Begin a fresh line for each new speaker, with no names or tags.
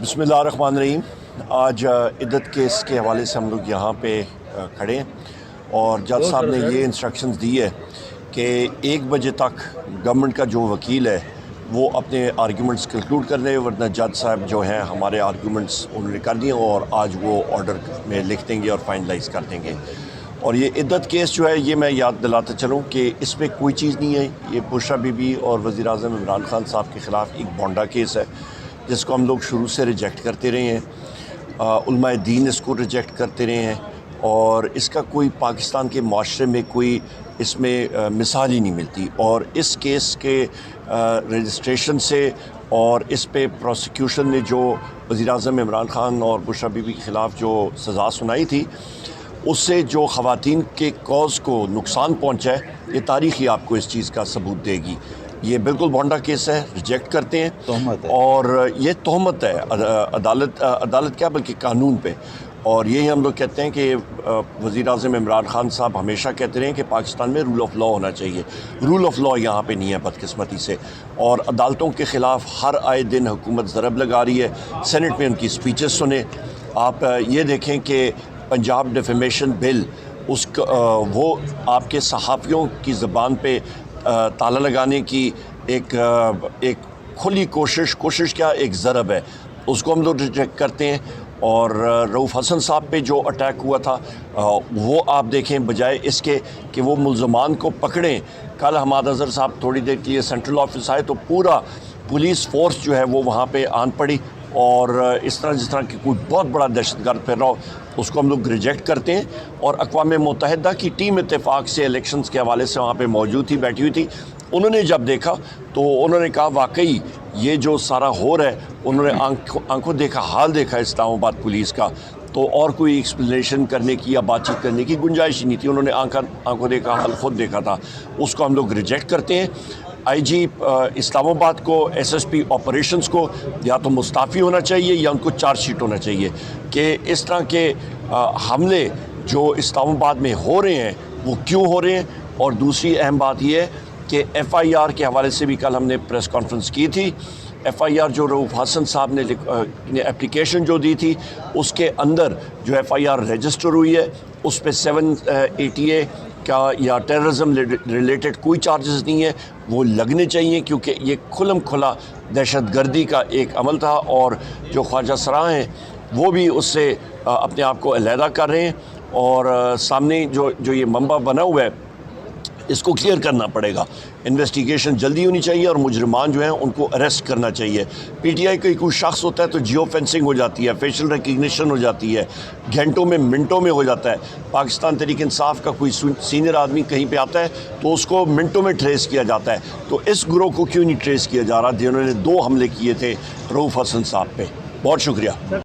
बिस्मिल्लाहिर्रहमानिर्रहीम। आज इद्दत केस के हवाले से हम लोग यहाँ पे खड़े हैं और जज साहब ने ये इंस्ट्रक्शंस दी है कि 1 बजे तक गवर्नमेंट का जो वकील है वो अपने आर्गूमेंट्स कंक्लूड कर ले, वरना जज साहब जो हैं हमारे आर्गूमेंट्स उन्होंने कर दिए और आज वो ऑर्डर में लिख देंगे और फाइनलाइज कर देंगे। और ये इद्दत केस जो है ये मैं याद दिलाता चलूँ कि इसमें कोई चीज़ नहीं है। ये बुशरा बीबी और वज़ीर-ए-आज़म इमरान खान साहब के ख़िलाफ़ एक बोंडा केस है जिसको हम लोग शुरू से रिजेक्ट करते रहे हैं। उलमाए दीन इसको रिजेक्ट करते रहे हैं और इसका कोई पाकिस्तान के माशरे में कोई इसमें मिसाल ही नहीं मिलती। और इस केस के रजिस्ट्रेशन से और इस पे प्रोसिक्यूशन ने जो वज़ीर-ए-आज़म इमरान खान और बुशरा बीबी के ख़िलाफ़ जो सज़ा सुनाई थी उससे जो ख़वातीन के कॉज़ को नुकसान पहुँचा है, ये तारीख़ ही आपको इस चीज़ का सबूत देगी। ये बिल्कुल बोंडा केस है, रिजेक्ट करते हैं।
तोहमत है
और ये तोहमत है अदालत क्या बल्कि कानून पे। और यही हम लोग कहते हैं कि वज़ीर-ए-आज़म इमरान खान साहब हमेशा कहते रहे कि पाकिस्तान में रूल ऑफ़ लॉ होना चाहिए। रूल ऑफ़ लॉ यहाँ पे नहीं है बदकिस्मती से, और अदालतों के ख़िलाफ़ हर आए दिन हुकूमत ज़रब लगा रही है। सेनेट में उनकी स्पीचेस सुने आप, ये देखें कि पंजाब डिफेमेशन बिल वो आपके सहाफ़ियों की ज़बान पे ताला लगाने की एक खुली कोशिश क्या एक ज़रब है, उसको हम लोग रिजेक्ट करते हैं। और रऊफ़ हसन साहब पे जो अटैक हुआ था वो आप देखें, बजाय इसके कि वो मुल्ज़मान को पकड़ें, कल हमाद अज़हर साहब थोड़ी देर के लिए सेंट्रल ऑफिस आए तो पूरा पुलिस फोर्स जो है वो वहाँ पे आन पड़ी। और इस तरह जिस तरह की कोई बहुत बड़ा दहशतगर्द फिर रहा हो उसको हम लोग रिजेक्ट करते हैं। और अक़वाम मुत्तहिदा की टीम इत्तेफाक से इलेक्शंस के हवाले से वहाँ पे मौजूद थी, बैठी हुई थी। उन्होंने जब देखा तो उन्होंने कहा वाकई ये जो सारा हो रहा है, उन्होंने आंखों देखा हाल देखा इस्लामाबाद पुलिस का, तो और कोई एक्सप्लेनेशन करने की या बातचीत करने की गुंजाइश ही नहीं थी। उन्होंने आंखों देखा हाल खुद देखा था, उसको हम लोग रिजेक्ट करते हैं। IG इस्लामाबाद को, SSP ऑपरेशंस को या तो मुस्ताफ़ी होना चाहिए या उनको चार्जशीट होना चाहिए कि इस तरह के हमले जो इस्लामाबाद में हो रहे हैं वो क्यों हो रहे हैं। और दूसरी अहम बात यह है कि FIR के हवाले से भी कल हमने प्रेस कॉन्फ्रेंस की थी। FIR जो रऊफ़ हसन साहब ने एप्लीकेशन जो दी थी उसके अंदर जो FIR रजिस्टर हुई है उस पर 780A का या टेररिज्म रिलेटेड कोई चार्जेस नहीं है, वो लगने चाहिए क्योंकि ये खुला दहशतगर्दी का एक अमल था। और जो ख्वाजा सराह हैं वो भी उससे अपने आप को अलहदा कर रहे हैं। और सामने जो ये मंबा बना हुआ है इसको क्लियर करना पड़ेगा। इन्वेस्टिगेशन जल्दी होनी चाहिए और मुजरिमान जो हैं उनको अरेस्ट करना चाहिए। PTI का कोई शख्स होता है तो जियो फेंसिंग हो जाती है, फेशियल रिकग्निशन हो जाती है, घंटों में मिनटों में हो जाता है। पाकिस्तान तहरीक इंसाफ का कोई सीनियर आदमी कहीं पे आता है तो उसको मिनटों में ट्रेस किया जाता है। तो इस ग्रोह को क्यों नहीं ट्रेस किया जा रहा जिन्होंने 2 हमले किए थे रऊफ़ हसन साहब पे। बहुत शुक्रिया।